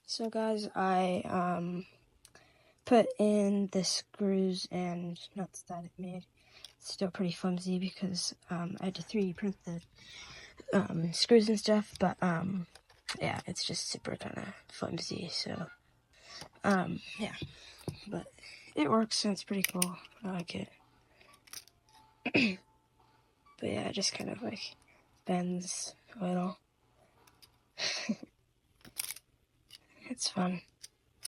So guys, I put in the screws and nuts that it made. It's still pretty flimsy because I had to 3D print the screws and stuff, but yeah, it's just super kind of flimsy, so yeah, but it works and it's pretty cool. I like it. But yeah, it just kind of like bends a little. It's fun.